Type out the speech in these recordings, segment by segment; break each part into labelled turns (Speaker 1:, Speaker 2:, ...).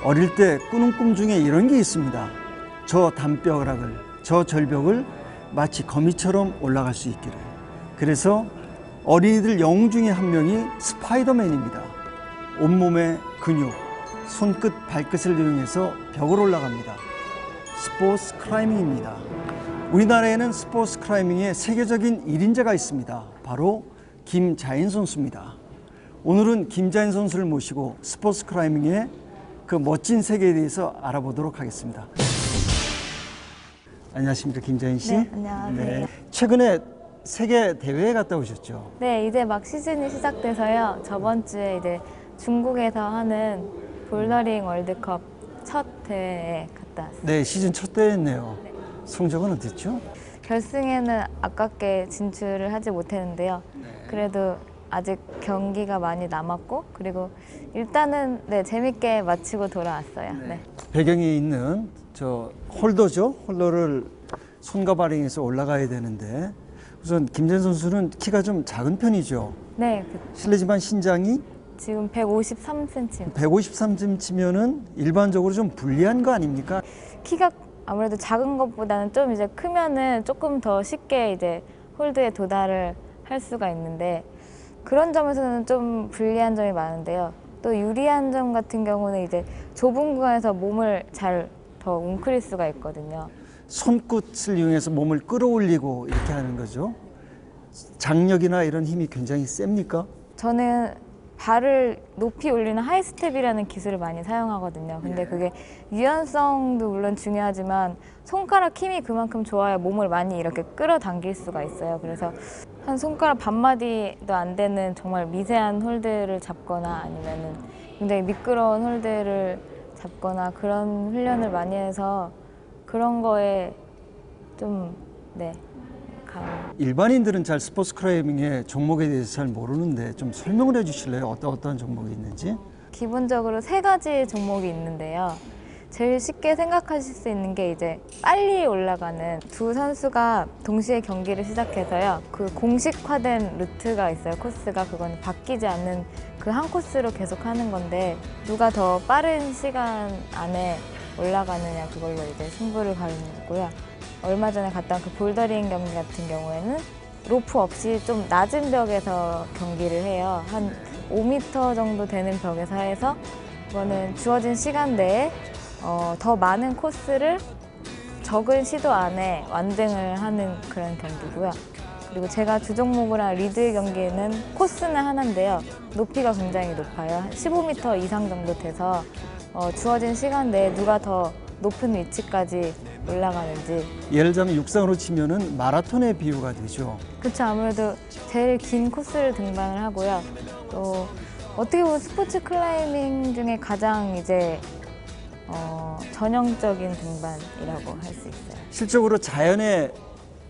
Speaker 1: 어릴 때 꾸는 꿈 중에 이런 게 있습니다. 저 담벼락을, 저 절벽을 마치 거미처럼 올라갈 수 있기를. 그래서 어린이들 영웅 중에 한 명이 스파이더맨입니다. 온몸의 근육, 손끝, 발끝을 이용해서 벽을 올라갑니다. 스포츠 클라이밍입니다. 우리나라에는 스포츠 클라이밍의 세계적인 1인자가 있습니다. 바로 김자인 선수입니다. 오늘은 김자인 선수를 모시고 스포츠 클라이밍의 그 멋진 세계에 대해서 알아보도록 하겠습니다. 안녕하십니까, 김자인 씨?
Speaker 2: 네, 안녕하세요. 네.
Speaker 1: 최근에 세계 대회에 갔다 오셨죠?
Speaker 2: 네, 이제 막 시즌이 시작돼서요. 저번 주에 이제 중국에서 하는 볼더링 월드컵 첫 대회에 갔다 왔어요.
Speaker 1: 네, 시즌 첫 대회였네요. 네. 성적은 어땠죠?
Speaker 2: 결승에는 아깝게 진출을 하지 못했는데요. 그래도 아직 경기가 많이 남았고, 그리고 일단은 네, 재밌게 마치고 돌아왔어요. 네.
Speaker 1: 배경에 있는 저 홀더죠. 홀더를 손과 발행해서 올라가야 되는데, 우선 김자인 선수는 키가 좀 작은 편이죠.
Speaker 2: 네.
Speaker 1: 실례지만 신장이
Speaker 2: 지금 153cm.
Speaker 1: 153cm면은 일반적으로 좀 불리한 거 아닙니까?
Speaker 2: 키가 아무래도 작은 것보다는 좀 이제 크면은 조금 더 쉽게 이제 홀드에 도달을 할 수가 있는데, 그런 점에서는 좀 불리한 점이 많은데요. 또 유리한 점 같은 경우는 이제 좁은 구간에서 몸을 잘 더 웅크릴 수가 있거든요.
Speaker 1: 손끝을 이용해서 몸을 끌어올리고 이렇게 하는 거죠. 장력이나 이런 힘이 굉장히 셉니까?
Speaker 2: 저는 발을 높이 올리는 하이스텝이라는 기술을 많이 사용하거든요. 근데 그게 유연성도 물론 중요하지만 손가락 힘이 그만큼 좋아야 몸을 많이 이렇게 끌어당길 수가 있어요. 그래서 한 손가락 반마디도 안 되는 정말 미세한 홀드를 잡거나 아니면은 굉장히 미끄러운 홀드를 잡거나 그런 훈련을 많이 해서 그런 거에 좀
Speaker 1: 일반인들은 잘 스포츠 클라이밍의 종목에 대해서 잘 모르는데 좀 설명을 해주실래요? 어떤 종목이 있는지?
Speaker 2: 기본적으로 3가지 종목이 있는데요. 제일 쉽게 생각하실 수 있는 게 이제 빨리 올라가는 두 선수가 동시에 경기를 시작해서요. 그 공식화된 루트가 있어요. 코스가 그건 바뀌지 않는 그 한 코스로 계속 하는 건데 누가 더 빠른 시간 안에 올라가느냐 그걸로 이제 승부를 가리는 거고요. 얼마 전에 갔던 그 볼더링 경기 같은 경우에는 로프 없이 좀 낮은 벽에서 경기를 해요. 한 5m 정도 되는 벽에서 해서 이거는 주어진 시간 내에 더 많은 코스를 적은 시도 안에 완등을 하는 그런 경기고요. 그리고 제가 주종목을 한 리드 경기는 코스는 하나인데요. 높이가 굉장히 높아요. 15m 이상 정도 돼서 주어진 시간 내에 누가 더 높은 위치까지 올라가는지.
Speaker 1: 예를 들면 육상으로 치면은 마라톤의 비유가 되죠.
Speaker 2: 그렇죠. 아무래도 제일 긴 코스를 등반을 하고요. 또 어떻게 보면 스포츠 클라이밍 중에 가장 이제 전형적인 등반이라고 할 수 있어요.
Speaker 1: 실적으로 자연의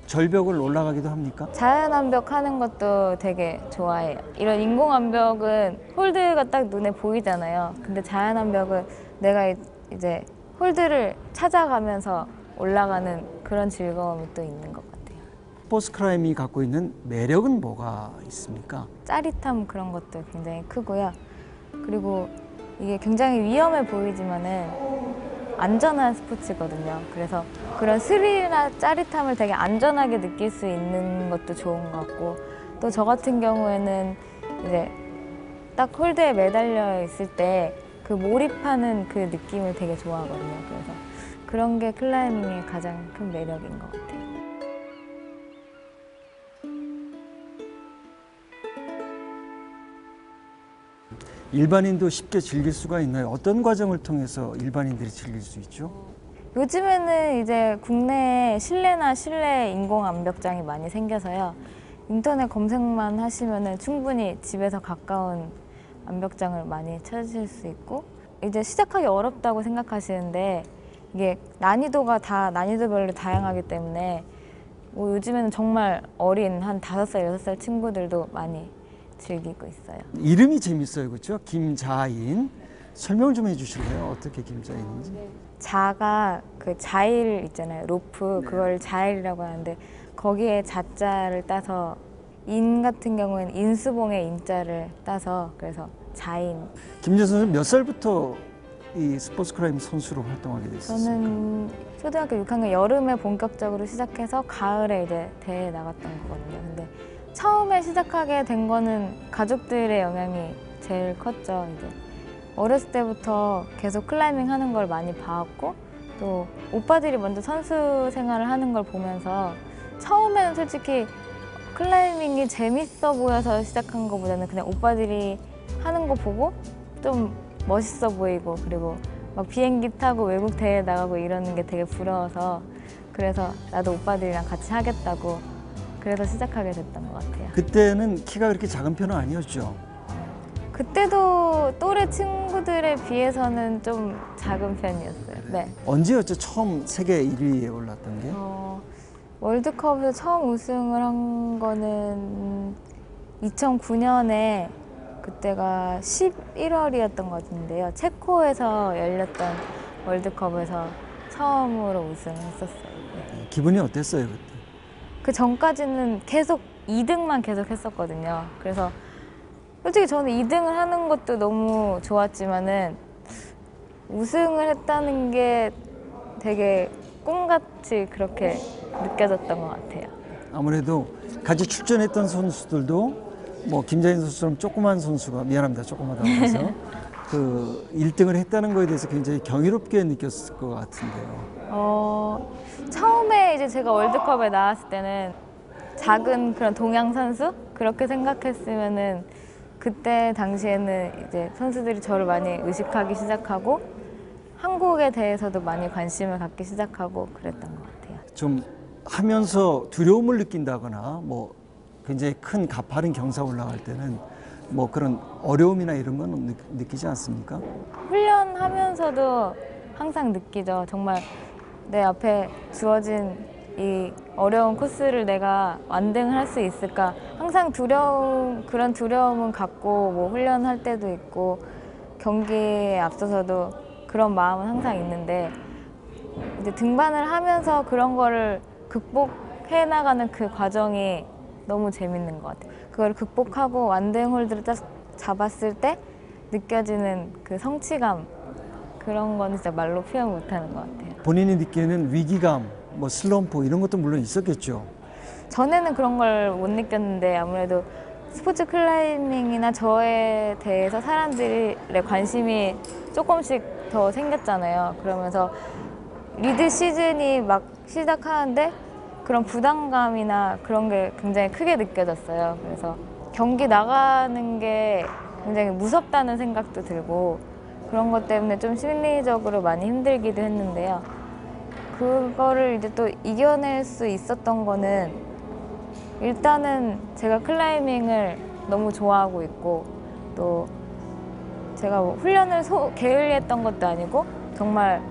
Speaker 1: 절벽을 올라가기도 합니까?
Speaker 2: 자연 암벽 하는 것도 되게 좋아해요. 이런 인공 암벽은 홀드가 딱 눈에 보이잖아요. 근데 자연 암벽은 내가 이제 홀드를 찾아가면서 올라가는 그런 즐거움이 또 있는 것 같아요.
Speaker 1: 스포츠 클라이밍이 갖고 있는 매력은 뭐가 있습니까?
Speaker 2: 짜릿함 그런 것도 굉장히 크고요. 그리고 이게 굉장히 위험해 보이지만은 안전한 스포츠거든요. 그래서 그런 스릴이나 짜릿함을 되게 안전하게 느낄 수 있는 것도 좋은 것 같고, 또 저 같은 경우에는 이제 딱 홀드에 매달려 있을 때 그 몰입하는 그 느낌을 되게 좋아하거든요. 그래서 그런 게 클라이밍의 가장 큰 매력인 것 같아요.
Speaker 1: 일반인도 쉽게 즐길 수가 있나요? 어떤 과정을 통해서 일반인들이 즐길 수 있죠?
Speaker 2: 요즘에는 이제 국내에 실내나 실내 인공 암벽장이 많이 생겨서요. 인터넷 검색만 하시면은 충분히 집에서 가까운 암벽장을 많이 찾으실 수 있고, 이제 시작하기 어렵다고 생각하시는데 이게 난이도가 다 난이도별로 다양하기 때문에 뭐 요즘에는 정말 어린 한 5살, 6살 친구들도 많이 즐기고 있어요.
Speaker 1: 이름이 재밌어요, 그렇죠? 김자인. 설명 좀 해주실래요? 어떻게 김자인인지?
Speaker 2: 자가 그 자일 있잖아요. 로프 그걸 자일이라고 하는데 거기에 자자를 따서 인 같은 경우에는 인수봉의 인자를 따서 그래서 자인.
Speaker 1: 김자인 선수는 몇 살부터 이 스포츠 클라이밍 선수로 활동하게 됐었습니까?
Speaker 2: 저는 초등학교 6학년 여름에 본격적으로 시작해서 가을에 이제 대회에 나갔던 거거든요. 근데 처음에 시작하게 된 거는 가족들의 영향이 제일 컸죠. 이제 어렸을 때부터 계속 클라이밍 하는 걸 많이 봐왔고 또 오빠들이 먼저 선수 생활을 하는 걸 보면서 처음에는 솔직히 클라이밍이 재밌어 보여서 시작한 것보다는 그냥 오빠들이 하는 거 보고 좀 멋있어 보이고 그리고 막 비행기 타고 외국 대회 나가고 이러는 게 되게 부러워서 그래서 나도 오빠들이랑 같이 하겠다고 그래서 시작하게 됐던 것 같아요.
Speaker 1: 그때는 키가 그렇게 작은 편은 아니었죠?
Speaker 2: 그때도 또래 친구들에 비해서는 좀 작은 편이었어요. 네.
Speaker 1: 언제였죠? 처음 세계 1위에 올랐던 게?
Speaker 2: 월드컵에서 처음 우승을 한 거는 2009년에 그때가 11월이었던 것 같은데요. 체코에서 열렸던 월드컵에서 처음으로 우승했었어요. 네.
Speaker 1: 기분이 어땠어요 그때?
Speaker 2: 그 전까지는 계속 2등만 계속 했었거든요. 그래서 솔직히 저는 2등을 하는 것도 너무 좋았지만은 우승을 했다는 게 되게 꿈같이 그렇게 느껴졌던 것 같아요.
Speaker 1: 아무래도 같이 출전했던 선수들도 뭐 김자인 선수처럼 조그만 선수가 미안합니다 조그마다고 해서 그 1등을 했다는 거에 대해서 굉장히 경이롭게 느꼈을 것 같은데요.
Speaker 2: 처음에 이제 제가 월드컵에 나왔을 때는 작은 그런 동양 선수 그렇게 생각했으면은 그때 당시에는 이제 선수들이 저를 많이 의식하기 시작하고 한국에 대해서도 많이 관심을 갖기 시작하고 그랬던 것 같아요.
Speaker 1: 좀 하면서 두려움을 느낀다거나 뭐 굉장히 큰 가파른 경사 올라갈 때는 뭐 그런 어려움이나 이런 건 느끼지 않습니까?
Speaker 2: 훈련하면서도 항상 느끼죠. 정말 내 앞에 주어진 이 어려운 코스를 내가 완등을 할 수 있을까? 항상 그런 두려움은 갖고 뭐 훈련할 때도 있고 경기에 앞서서도 그런 마음은 항상 있는데 이제 등반을 하면서 그런 거를 극복해 나가는 그 과정이 너무 재밌는 것 같아요. 그걸 극복하고 완등 홀드를 딱 잡았을 때 느껴지는 그 성취감 그런 거는 진짜 말로 표현 못하는 것 같아요.
Speaker 1: 본인이 느끼는 위기감, 뭐 슬럼프 이런 것도 물론 있었겠죠.
Speaker 2: 전에는 그런 걸 못 느꼈는데 아무래도 스포츠 클라이밍이나 저에 대해서 사람들의 관심이 조금씩 더 생겼잖아요. 그러면서 리드 시즌이 막 시작하는데 그런 부담감이나 그런 게 굉장히 크게 느껴졌어요. 그래서 경기 나가는 게 굉장히 무섭다는 생각도 들고 그런 것 때문에 좀 심리적으로 많이 힘들기도 했는데요. 그거를 이제 또 이겨낼 수 있었던 거는 일단은 제가 클라이밍을 너무 좋아하고 있고 또 제가 뭐 훈련을 게을리했던 것도 아니고 정말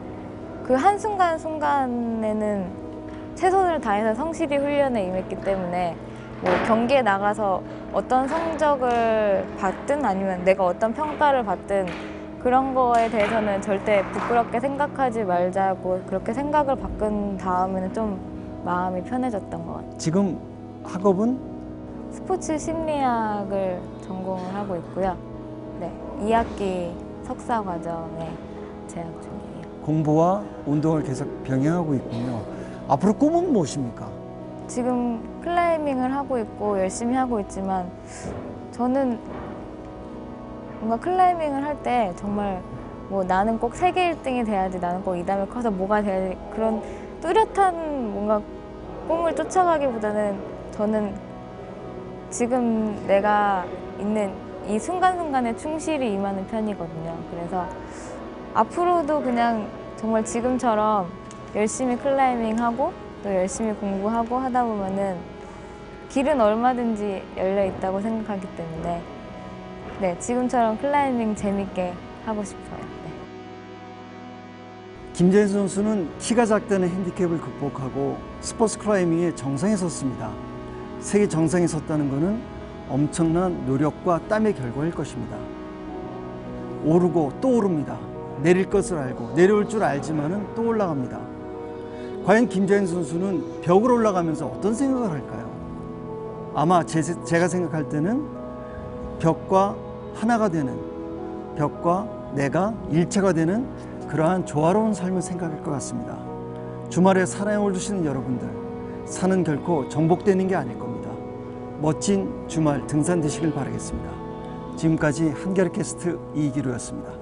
Speaker 2: 그 한순간순간에는 최선을 다해서 성실히 훈련에 임했기 때문에 뭐 경기에 나가서 어떤 성적을 받든 아니면 내가 어떤 평가를 받든 그런 거에 대해서는 절대 부끄럽게 생각하지 말자고 그렇게 생각을 바꾼 다음에는 좀 마음이 편해졌던 것 같아요.
Speaker 1: 지금 학업은?
Speaker 2: 스포츠 심리학을 전공을 하고 있고요. 네, 2학기 석사 과정에 재학 중이에요.
Speaker 1: 공부와 운동을 계속 병행하고 있군요. 앞으로 꿈은 무엇입니까?
Speaker 2: 지금 클라이밍을 하고 있고 열심히 하고 있지만 저는 뭔가 클라이밍을 할 때 정말 뭐 나는 꼭 세계 1등이 돼야지 나는 꼭 이 다음에 커서 뭐가 돼야지 그런 뚜렷한 뭔가 꿈을 쫓아가기보다는 저는 지금 내가 있는 이 순간순간에 충실히 임하는 편이거든요. 그래서 앞으로도 그냥 정말 지금처럼 열심히 클라이밍하고 또 열심히 공부하고 하다 보면은 길은 얼마든지 열려 있다고 생각하기 때문에 네, 지금처럼 클라이밍 재밌게 하고 싶어요. 네.
Speaker 1: 김재인 선수는 키가 작다는 핸디캡을 극복하고 스포츠 클라이밍의 정상에 섰습니다. 세계 정상에 섰다는 것은 엄청난 노력과 땀의 결과일 것입니다. 오르고 또 오릅니다. 내릴 것을 알고 내려올 줄 알지만은 또 올라갑니다. 과연 김재인 선수는 벽을 올라가면서 어떤 생각을 할까요? 아마 제가 생각할 때는 벽과 하나가 되는, 벽과 내가 일체가 되는 그러한 조화로운 삶을 생각할 것 같습니다. 주말에 사랑을 주시는 여러분들, 산은 결코 정복되는 게 아닐 겁니다. 멋진 주말 등산 되시길 바라겠습니다. 지금까지 한겨레 캐스트 이기루였습니다.